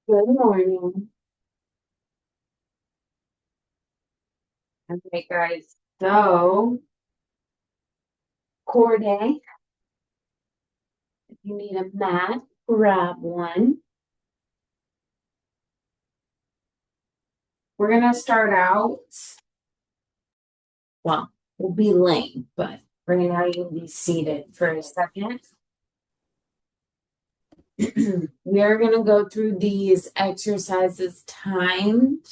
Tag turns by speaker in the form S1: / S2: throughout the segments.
S1: Good morning. Okay, guys. So, core day. If you need a mat, grab one. We're gonna start out. Well, we'll be laying, but right now you can be seated for a second. We are gonna go through these exercises timed,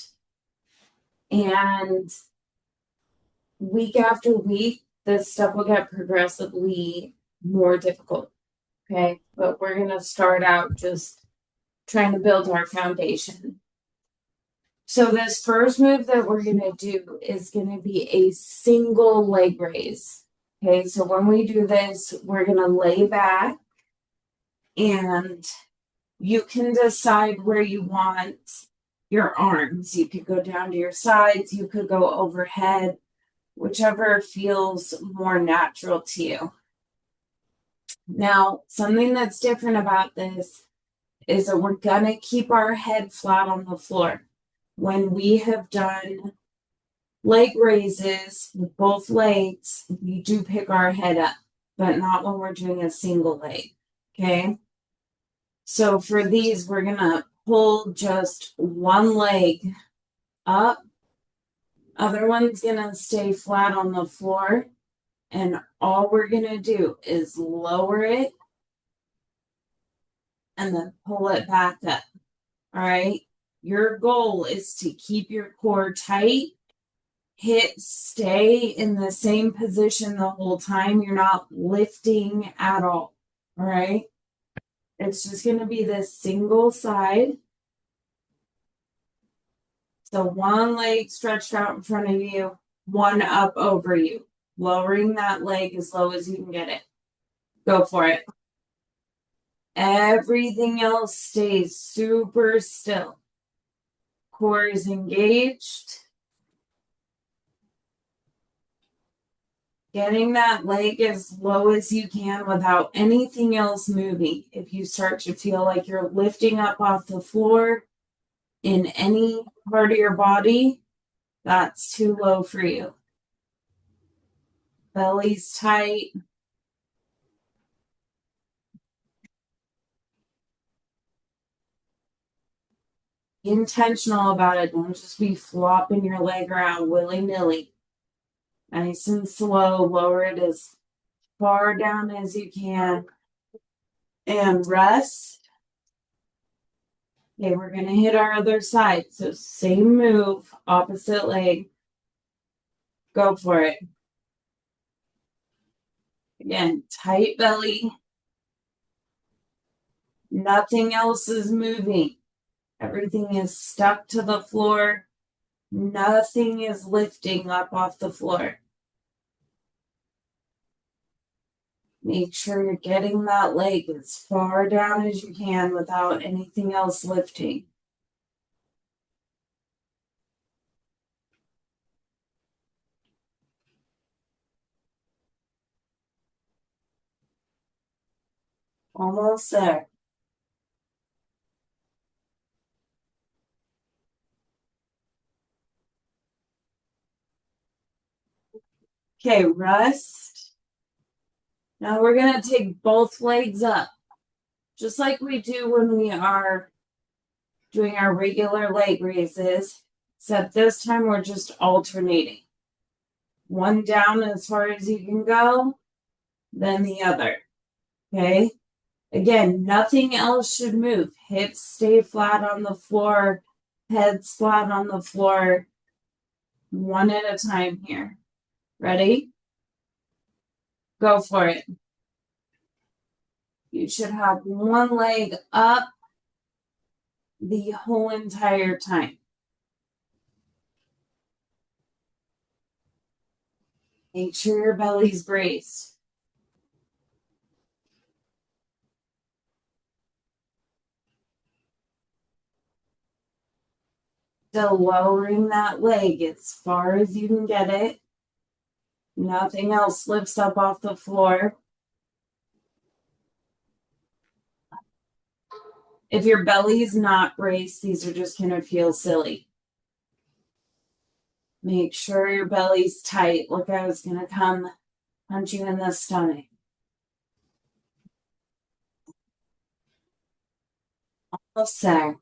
S1: and week after week, this stuff will get progressively more difficult. Okay, but we're gonna start out just trying to build our foundation. So this first move that we're gonna do is gonna be a single leg raise. Okay, so when we do this, we're gonna lay back and you can decide where you want your arms. You could go down to your sides, you could go overhead, whichever feels more natural to you. Now, something that's different about this is that we're gonna keep our head flat on the floor. When we have done leg raises with both legs, we do pick our head up, but not when we're doing a single leg. Okay. So for these, we're going to pull just one leg up. Other one's going to stay flat on the floor. And all we're going to do is lower it and then pull it back up. All right. Your goal is to keep your core tight. Stay in the same position the whole time. You're not lifting at all. All right. It's just going to be this single side. So one leg stretched out in front of you, one up over you, lowering that leg as low as you can get it. Go for it. Everything else stays super still. Core is engaged. Getting that leg as low as you can without anything else moving. If you start to feel like you're lifting up off the floor in any part of your body, that's too low for you. Belly's tight. Be intentional about it. Don't just be flopping your leg around willy-nilly. Nice and slow. Lower it as far down as you can. And rest. Okay, we're going to hit our other side. So same move, opposite leg. Go for it. Again, tight belly. Nothing else is moving. Everything is stuck to the floor. Nothing is lifting up off the floor. Make sure you're getting that leg as far down as you can without anything else lifting. Almost there. Okay, rest. Now we're going to take both legs up, just like we do when we are doing our regular leg raises, except this time we're just alternating. One down as far as you can go, then the other. Okay? Again, nothing else should move. Hips stay flat on the floor, heads flat on the floor. One at a time here. Ready? Go for it. You should have one leg up the whole entire time. Make sure your belly's braced. Still lowering that leg as far as you can get it. Nothing else lifts up off the floor. If your belly's not braced, these are just gonna feel silly. Make sure your belly's tight. Look, I was gonna come punch you in the stomach. Almost there.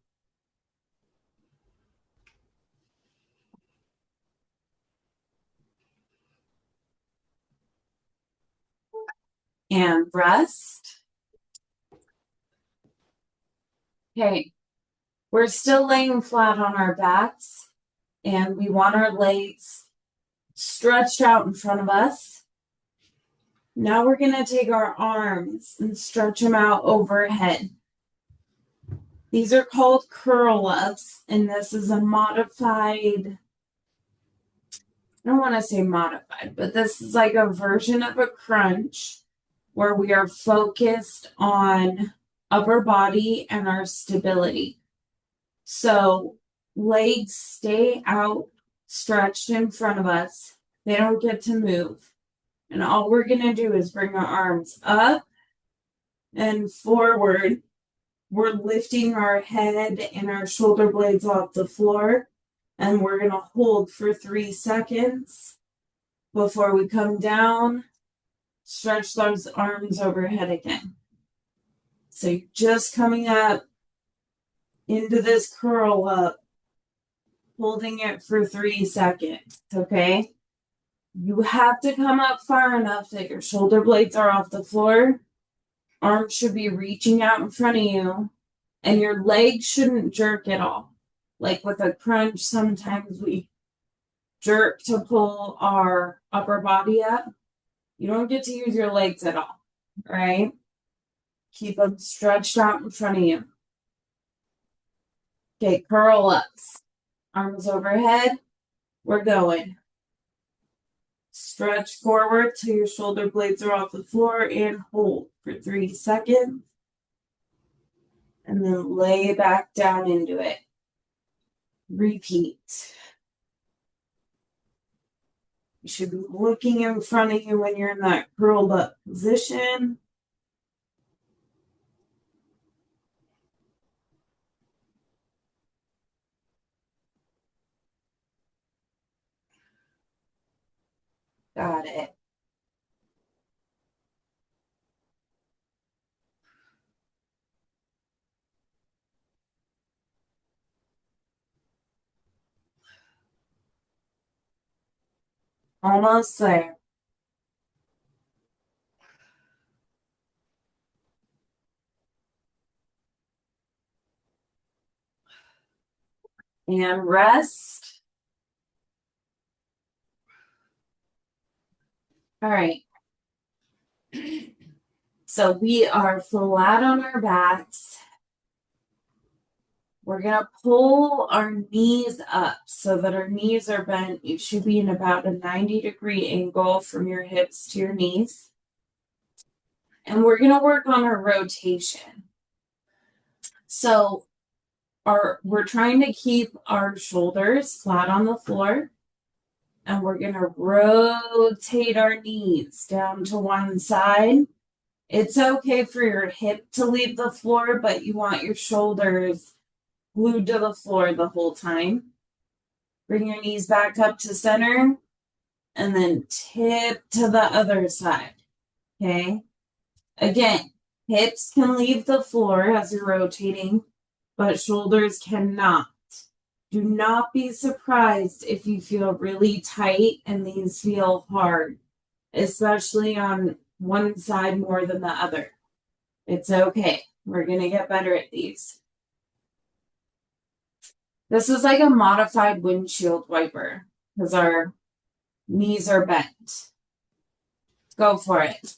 S1: And rest. Okay, we're still laying flat on our backs, and we want our legs stretched out in front of us. Now we're going to take our arms and stretch them out overhead. These are called curl ups, and this is a modified, I don't want to say modified, but this is like a version of a crunch where we are focused on upper body and our stability. So legs stay out, stretched in front of us. They don't get to move. And all we're going to do is bring our arms up and forward. We're lifting our head and our shoulder blades off the floor. And we're going to hold for 3 seconds before we come down. Stretch those arms overhead again. So you're just coming up into this curl up, holding it for 3 seconds, okay? You have to come up far enough that your shoulder blades are off the floor. Arms should be reaching out in front of you, and your legs shouldn't jerk at all. Like with a crunch, sometimes we jerk to pull our upper body up. You don't get to use your legs at all, right? Keep them stretched out in front of you. Okay, curl ups. Arms overhead. We're going. Stretch forward till your shoulder blades are off the floor and hold for 3 seconds. And then lay back down into it. Repeat. You should be looking in front of you when you're in that curled up position. Got it. Almost there. And rest. All right. So we are flat on our backs. We're going to pull our knees up so that our knees are bent. You should be in about a 90-degree angle from your hips to your knees. And we're going to work on our rotation. So we're trying to keep our shoulders flat on the floor. And we're going to rotate our knees down to one side. It's okay for your hip to leave the floor, but you want your shoulders glued to the floor the whole time. Bring your knees back up to center and then tip to the other side. Okay. Again, hips can leave the floor as you're rotating, but shoulders cannot. Do not be surprised if you feel really tight and these feel hard, especially on one side more than the other. It's okay. We're going to get better at these. This is like a modified windshield wiper because our knees are bent. Go for it.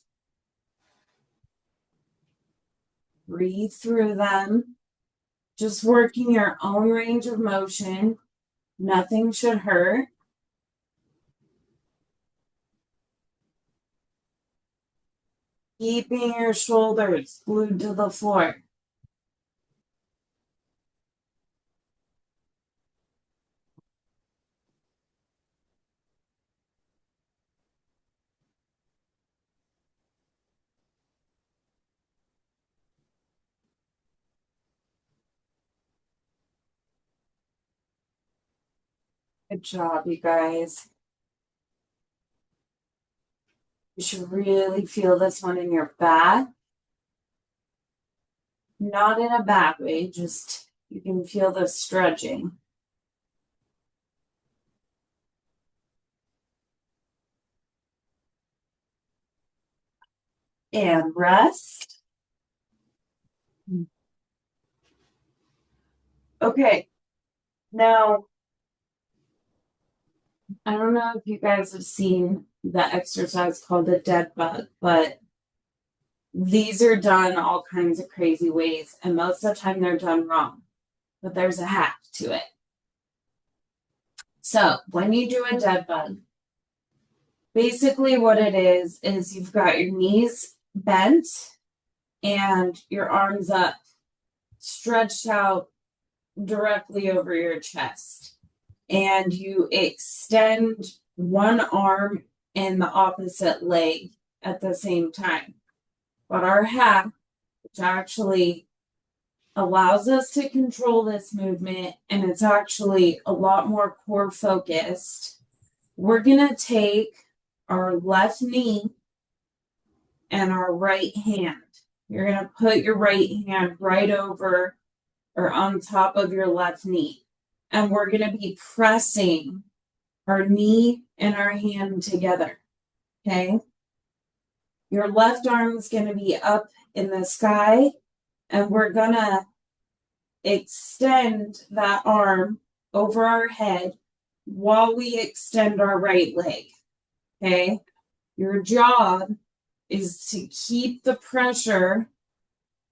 S1: Breathe through them. Just working your own range of motion. Nothing should hurt. Keeping your shoulders glued to the floor. Good job, you guys. You should really feel this one in your back. Not in a bad way, just you can feel the stretching. And rest. Okay, now I don't know if you guys have seen the exercise called the dead bug, but these are done all kinds of crazy ways, and most of the time they're done wrong. But there's a hack to it. So when you do a dead bug, basically what it is you've got your knees bent and your arms up, stretched out directly over your chest. And you extend one arm and the opposite leg at the same time. But our hack, which actually allows us to control this movement, and it's actually a lot more core focused, we're going to take our left knee and our right hand. You're going to put your right hand right over or on top of your left knee. And we're going to be pressing our knee and our hand together. Okay. Your left arm is going to be up in the sky, and we're going to extend that arm over our head while we extend our right leg. Okay. Your job is to keep the pressure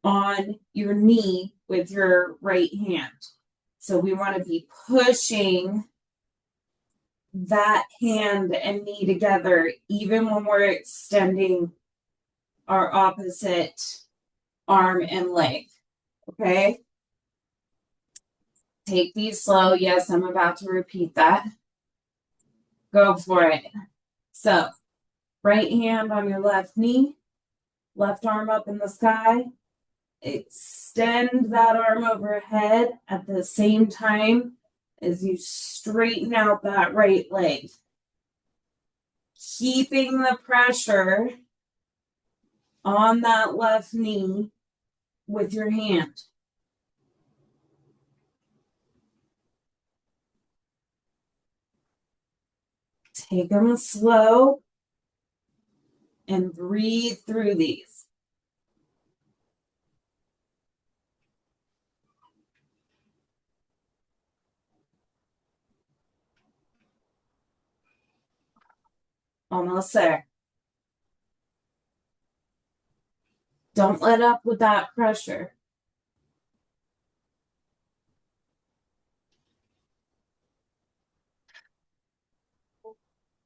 S1: on your knee with your right hand. So we want to be pushing that hand and knee together, even when we're extending our opposite arm and leg. Okay. Take these slow. Yes, I'm about to repeat that. Go for it. So, right hand on your left knee, left arm up in the sky. Extend that arm overhead at the same time as you straighten out that right leg. Keeping the pressure on that left knee with your hand. Take them slow and breathe through these. Almost there. Don't let up with that pressure.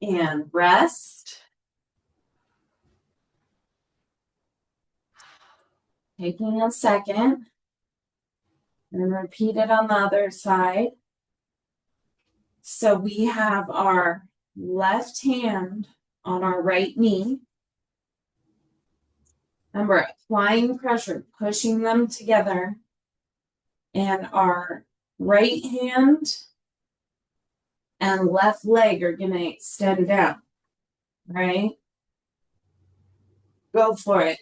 S1: And rest. Taking a second. And repeat it on the other side. So we have our left hand on our right knee. And we're applying pressure, pushing them together. And our right hand and left leg are going to extend down. Right? Go for it.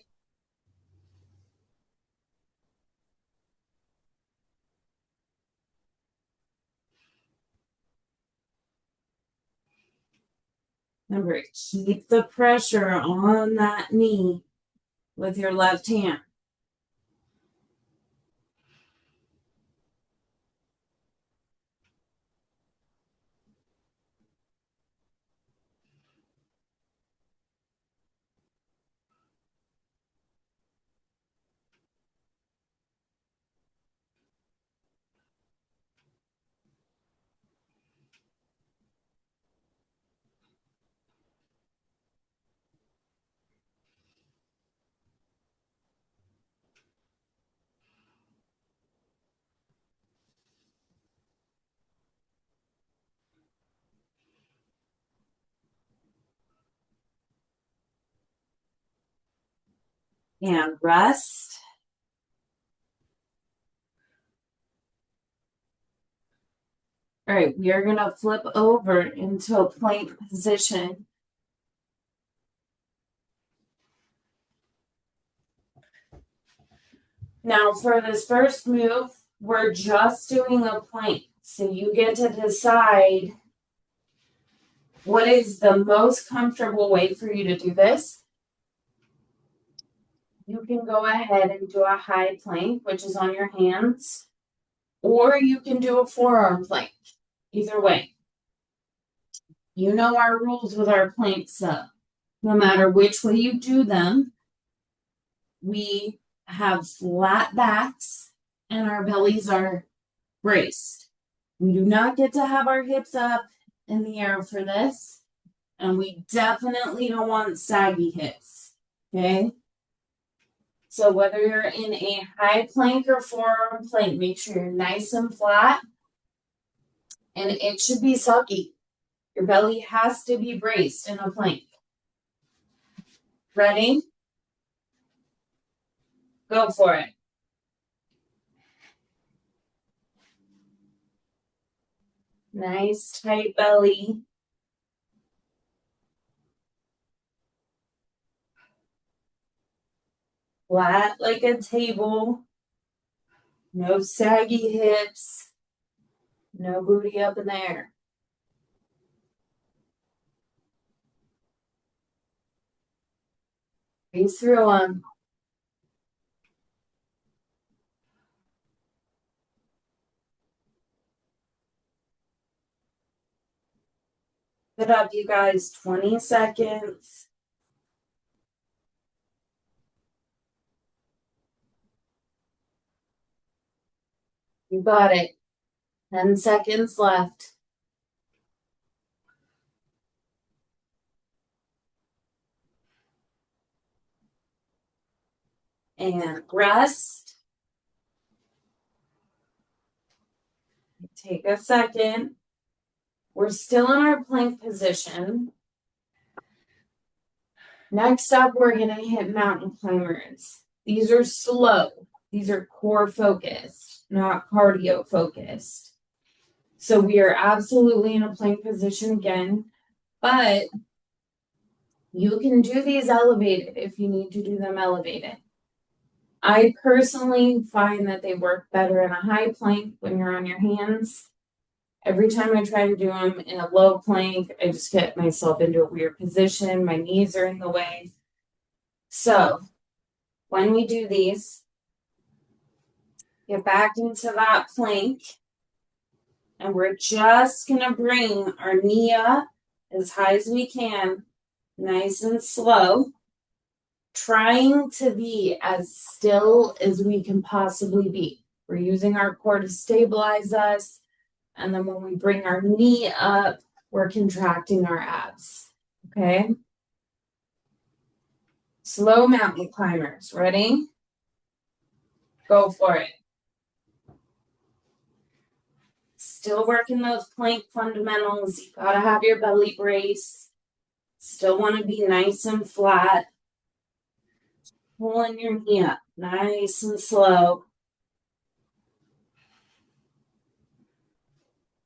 S1: Remember, keep the pressure on that knee with your left hand. And rest. All right, we are gonna flip over into a plank position. Now for this first move, we're just doing a plank. So you get to decide what is the most comfortable way for you to do this. You can go ahead and do a high plank, which is on your hands, or you can do a forearm plank. Either way. You know our rules with our planks up. No matter which way you do them, we have flat backs and our bellies are braced. We do not get to have our hips up in the air for this. And we definitely don't want saggy hips. Okay? So whether you're in a high plank or forearm plank, make sure you're nice and flat. And it should be sucky. Your belly has to be braced in a plank. Ready? Go for it. Nice tight belly. Flat like a table. No saggy hips. No booty up in the air. Breathe through them. Good up, you guys. 20 seconds. You got it. 10 seconds left. And rest. Take a second. We're still in our plank position. Next up, we're going to hit mountain climbers. These are slow. These are core focused, not cardio focused. So we are absolutely in a plank position again, but you can do these elevated if you need to do them elevated. I personally find that they work better in a high plank when you're on your hands. Every time I try to do them in a low plank, I just get myself into a weird position. My knees are in the way. So when we do these, get back into that plank. And we're just going to bring our knee up as high as we can, nice and slow, trying to be as still as we can possibly be. We're using our core to stabilize us. And then when we bring our knee up, we're contracting our abs. Okay? Slow mountain climbers. Ready? Go for it. Still working those plank fundamentals. You gotta have your belly brace. Still want to be nice and flat. Pulling your knee up, nice and slow.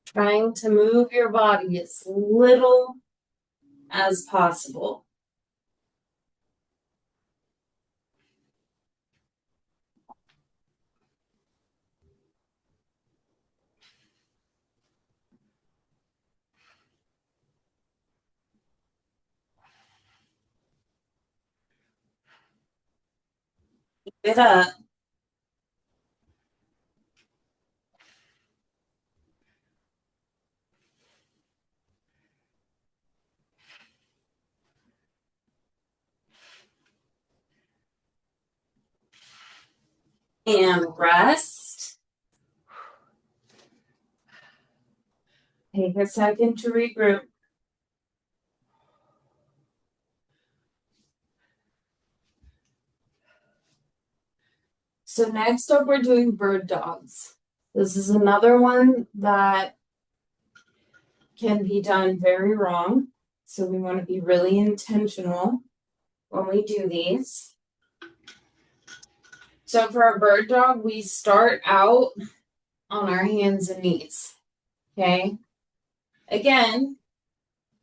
S1: Trying to move your body as little as possible. Keep it up. And rest. Take a second to regroup. So next up, we're doing bird dogs. This is another one that can be done very wrong. So we want to be really intentional when we do these. So for a bird dog, we start out on our hands and knees. Okay. Again,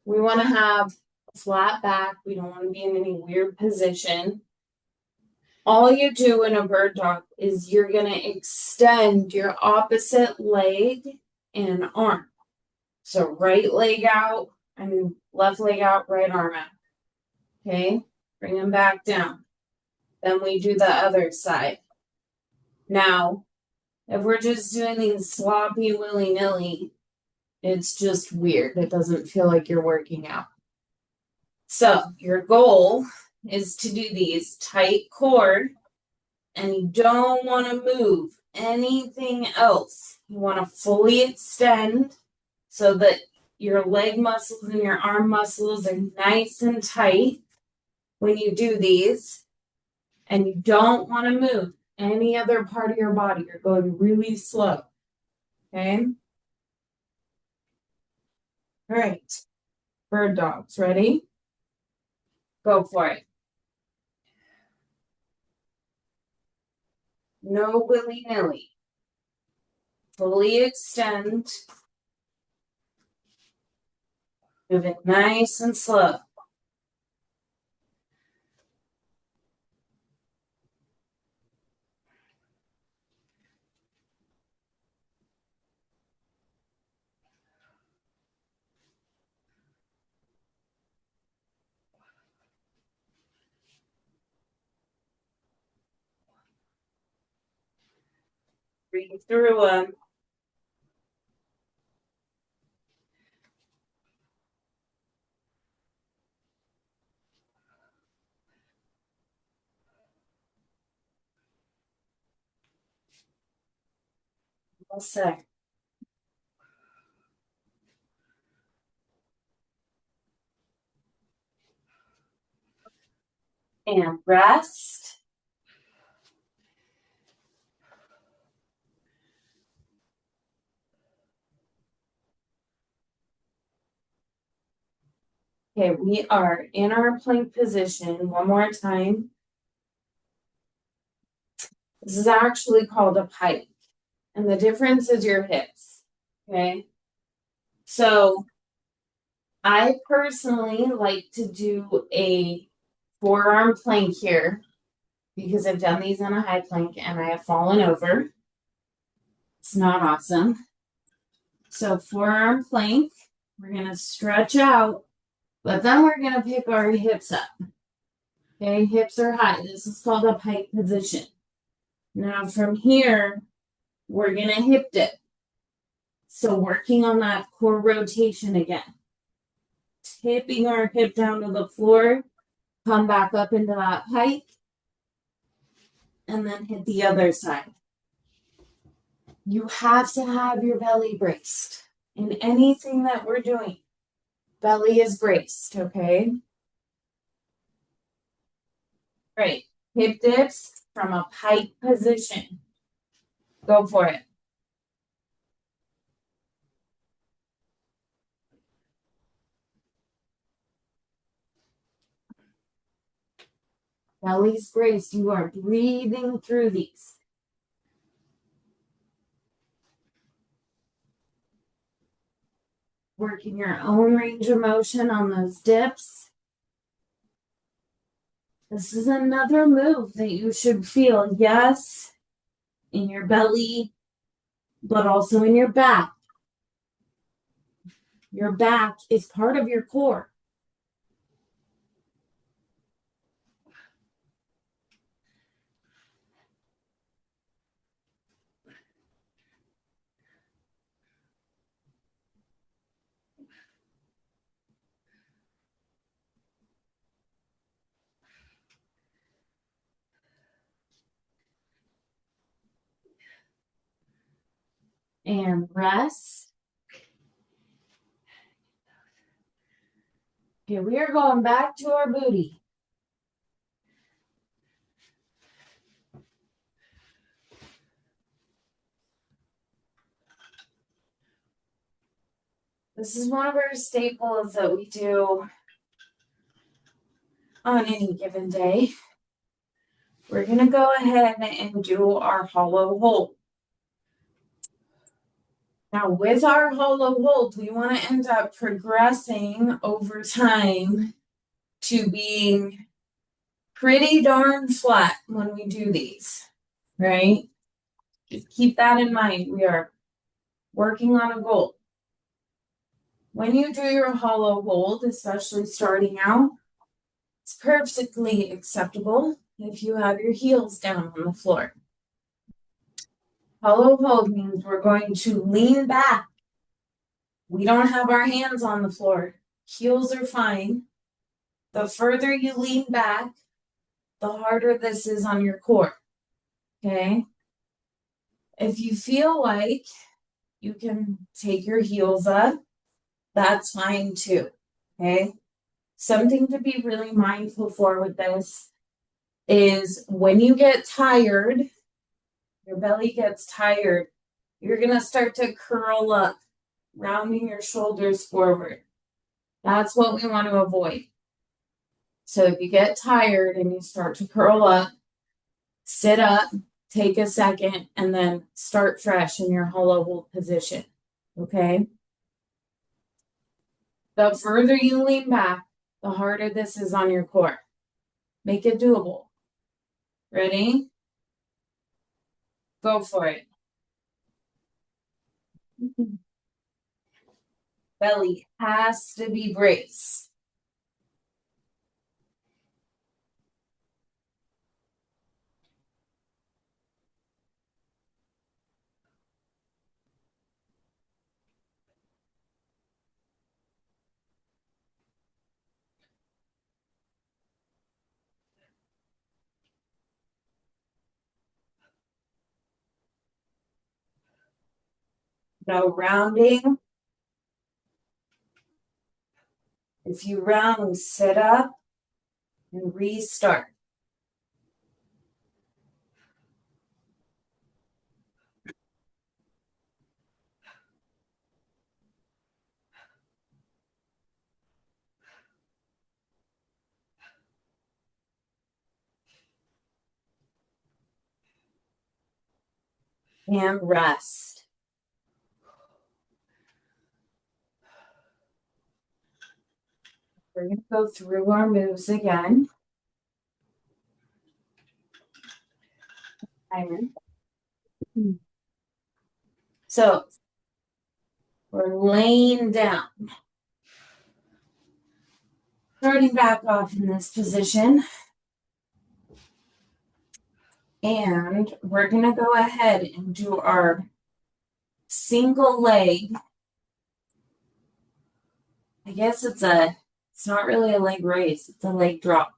S1: we want to have a flat back. We don't want to be in any weird position. All you do in a bird dog is you're going to extend your opposite leg and arm. So right leg out, left leg out, right arm out. Okay, bring them back down. Then we do the other side. Now, if we're just doing these sloppy willy-nilly, it's just weird. It doesn't feel like you're working out. So your goal is to do these tight core, and you don't want to move anything else. You want to fully extend so that your leg muscles and your arm muscles are nice and tight when you do these. And you don't want to move any other part of your body. You're going really slow. Okay? All right. Bird dogs, ready? Go for it. No willy-nilly. Fully extend. Moving nice and slow. Breathe through them. All set. And rest. Okay, we are in our plank position one more time. This is actually called a pike, and the difference is your hips. Okay, so I personally like to do a forearm plank here because I've done these in a high plank and I have fallen over. It's not awesome. So forearm plank, we're gonna stretch out, but then we're gonna pick our hips up. Okay, hips are high. This is called a pike position. Now from here, we're gonna hip dip. So working on that core rotation again. Tipping our hip down to the floor, come back up into that pike, and then hit the other side. You have to have your belly braced in anything that we're doing. Belly is braced, okay? Great. Hip dips from a pike position. Go for it. Belly's braced. You are breathing through these. Working your own range of motion on those dips. This is another move that you should feel, yes, in your belly, but also in your back. Your back is part of your core. And rest. Okay, we are going back to our booty. This is one of our staples that we do on any given day. We're going to go ahead and do our hollow hold. Now, with our hollow hold, we want to end up progressing over time to being pretty darn flat when we do these, right? Just keep that in mind. We are working on a goal. When you do your hollow hold, especially starting out, it's perfectly acceptable if you have your heels down on the floor. Hollow hold means we're going to lean back. We don't have our hands on the floor. Heels are fine. The further you lean back, the harder this is on your core. Okay? If you feel like you can take your heels up, that's fine too. Okay? Something to be really mindful for with this is when you get tired, your belly gets tired, you're going to start to curl up, rounding your shoulders forward. That's what we want to avoid. So if you get tired and you start to curl up, sit up, take a second, and then start fresh in your hollow hold position. Okay? The further you lean back, the harder this is on your core. Make it doable. Ready? Go for it. Belly has to be braced. No rounding. If you round, sit up and restart. And rest. We're going to go through our moves again. Iron. So we're laying down. Starting back off in this position. And we're going to go ahead and do our single leg. I guess it's not really a leg raise, it's a leg drop.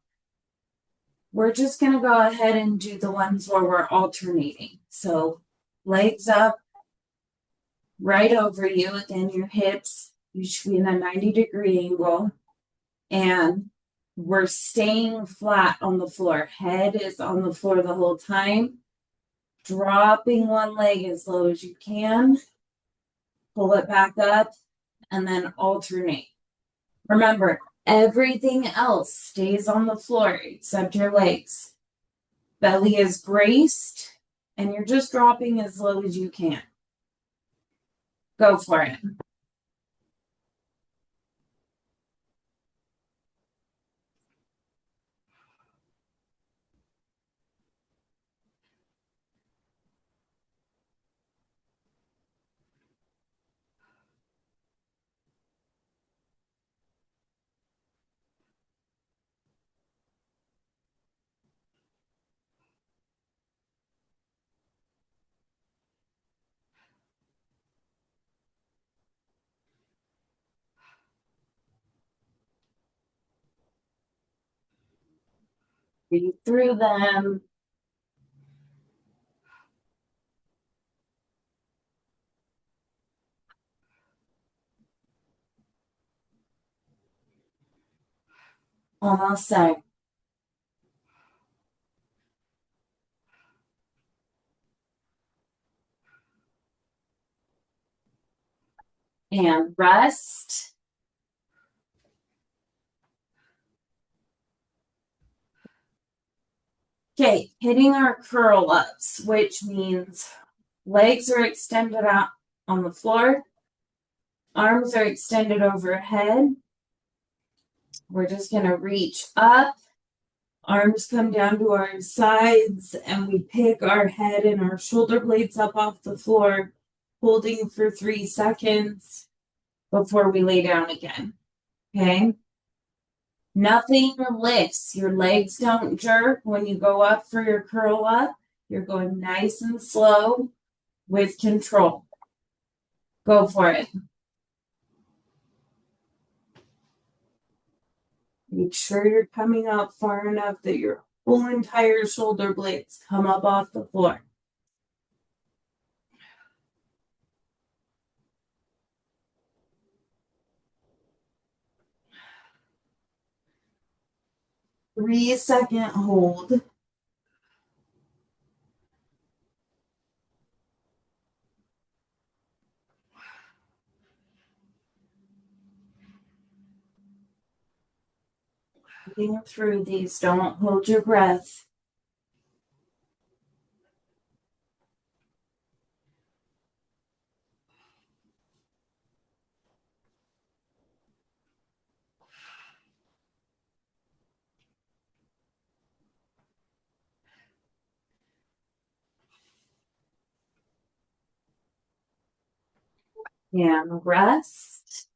S1: We're just going to go ahead and do the ones where we're alternating. So legs up, right over you, again, your hips, you should be in a 90-degree angle. And we're staying flat on the floor. Head is on the floor the whole time. Dropping one leg as low as you can. Pull it back up and then alternate. Remember, everything else stays on the floor except your legs. Belly is braced and you're just dropping as low as you can. Go for it. Breathe through them. Almost there. And rest. Okay, hitting our curl ups, which means legs are extended out on the floor. Arms are extended overhead. We're just going to reach up. Arms come down to our sides, and we pick our head and our shoulder blades up off the floor, holding for 3 seconds before we lay down again. Okay? Nothing lifts. Your legs don't jerk when you go up for your curl up. You're going nice and slow with control. Go for it. Make sure you're coming up far enough that your whole entire shoulder blades come up off the floor. Three-second hold. Breathing through these, don't hold your breath. And rest.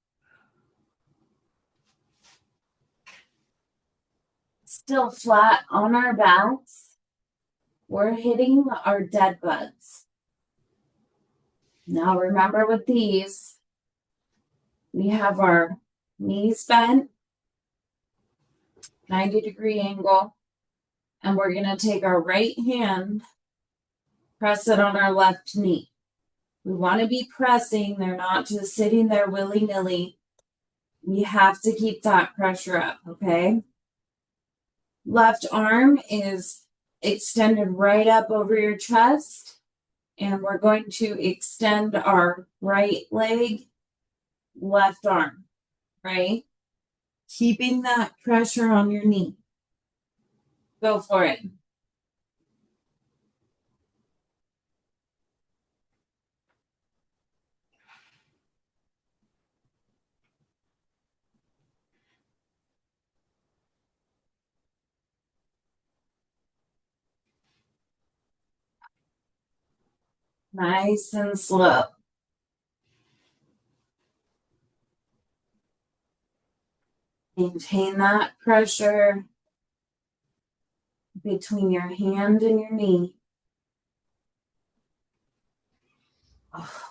S1: Still flat on our backs. We're hitting our dead bugs. Now remember with these, we have our knees bent, 90-degree angle, and we're going to take our right hand, press it on our left knee. We want to be pressing. They're not just sitting there willy-nilly. We have to keep that pressure up, okay? Left arm is extended right up over your chest, and we're going to extend our right leg, left arm, right? Keeping that pressure on your knee. Go for it. Nice and slow. Maintain that pressure between your hand and your knee. Oh.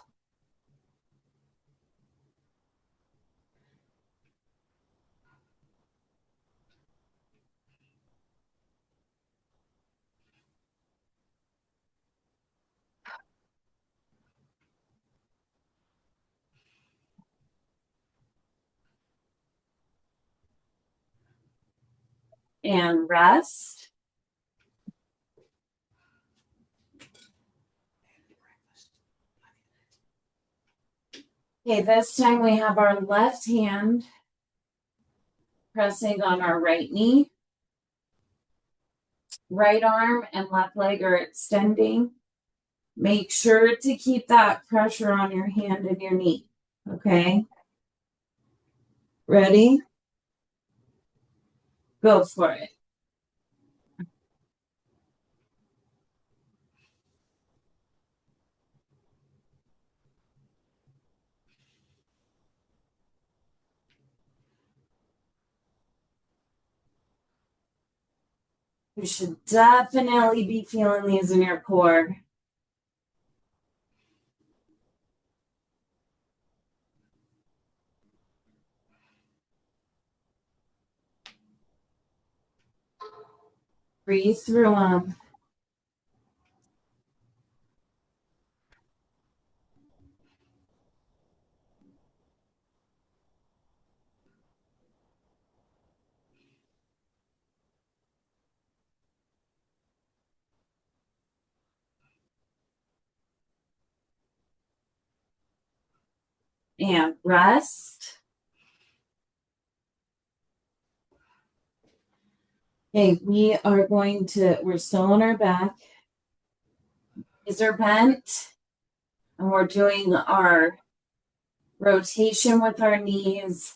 S1: And rest. Okay, this time we have our left hand pressing on our right knee. Right arm and left leg are extending. Make sure to keep that pressure on your hand and your knee. Okay? Ready? Go for it. You should definitely be feeling these in your core. Breathe through them. And rest. Okay, we're still on our back. Knees are bent. And we're doing our rotation with our knees,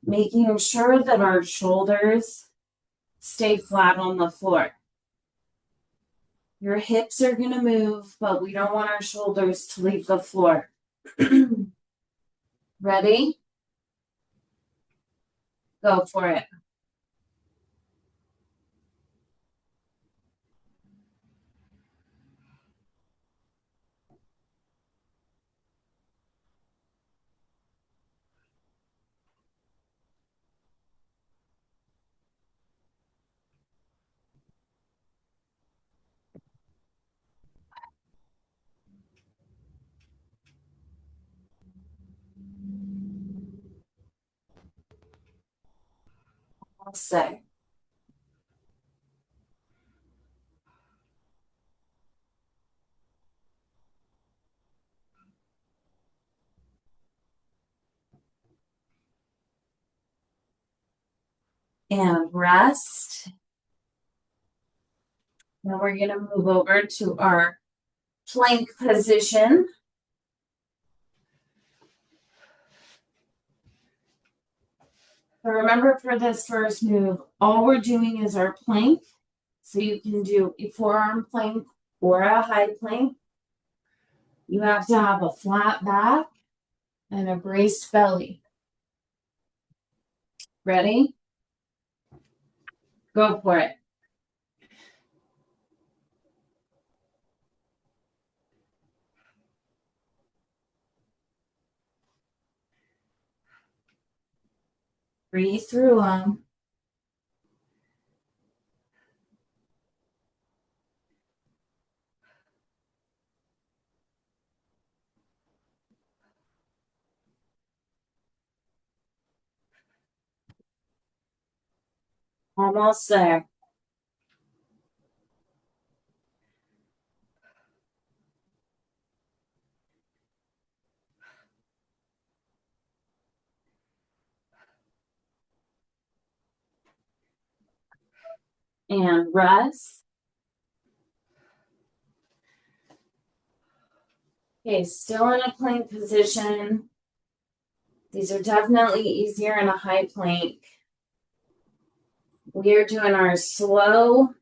S1: making sure that our shoulders stay flat on the floor. Your hips are going to move, but we don't want our shoulders to leave the floor. Ready? Go for it. I'll say. And rest. Now we're going to move over to our plank position. So remember, for this first move, all we're doing is our plank. So you can do a forearm plank or a high plank. You have to have a flat back and a braced belly. Ready? Go for it. Breathe through them. Almost there. And rest. Okay, still in a plank position. These are definitely easier in a high plank. We are doing our slow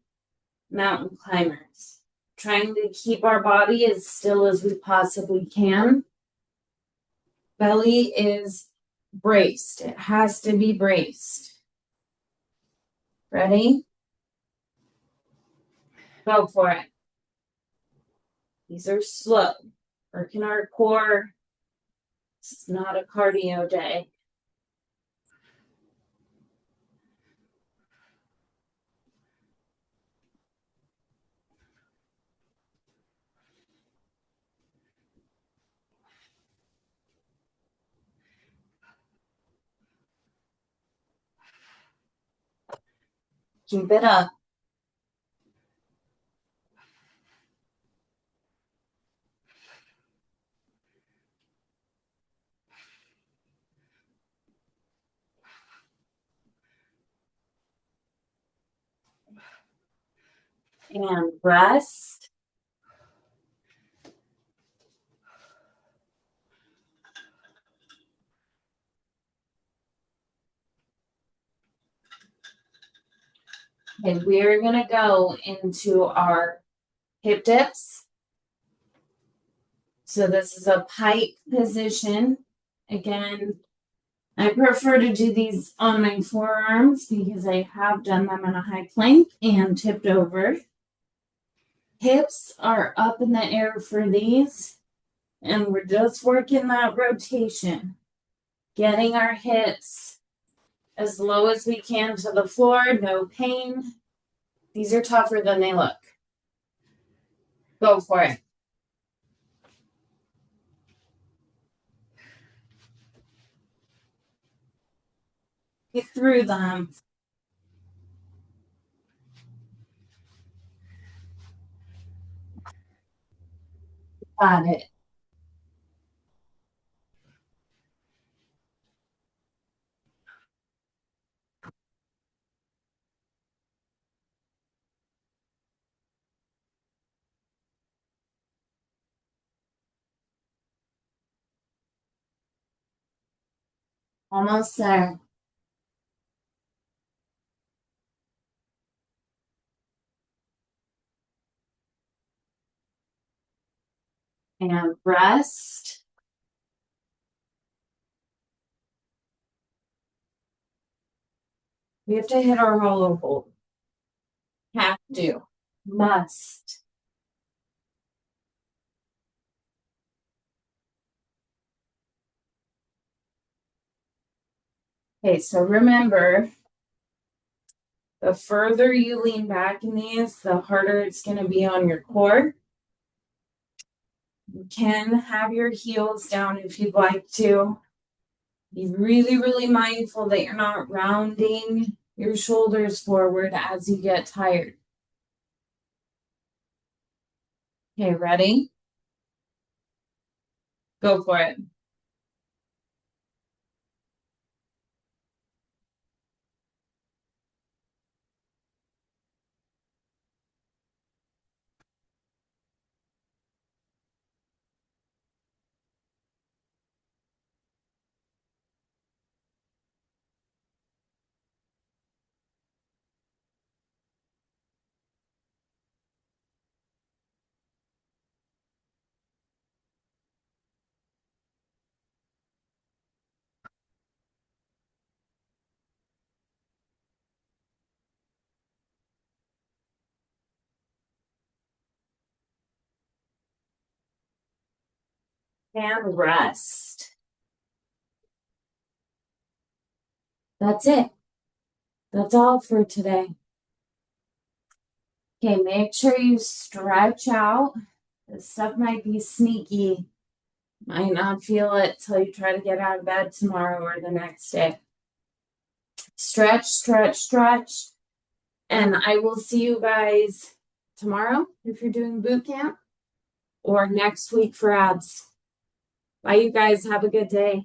S1: mountain climbers, trying to keep our body as still as we possibly can. Belly is braced. It has to be braced. Ready? Go for it. These are slow. Working our core. This is not a cardio day. Keep it up. And rest. And we're going to go into our hip dips. So this is a pike position. Again, I prefer to do these on my forearms because I have done them in a high plank and tipped over. Hips are up in the air for these, and we're just working that rotation, getting our hips as low as we can to the floor, no pain. These are tougher than they look. Go for it. Get through them. Got it. Almost there. And rest. We have to hit our hollow hold. Have to. Must. Okay, so remember, the further you lean back in these, the harder it's going to be on your core. You can have your heels down if you'd like to. Be really, really mindful that you're not rounding your shoulders forward as you get tired. Okay, ready? Go for it. And rest. That's it. That's all for today. Okay, make sure you stretch out. This stuff might be sneaky. Might not feel it till you try to get out of bed tomorrow or the next day. Stretch, stretch, stretch. And I will see you guys tomorrow if you're doing boot camp or next week for abs. Bye, you guys. Have a good day.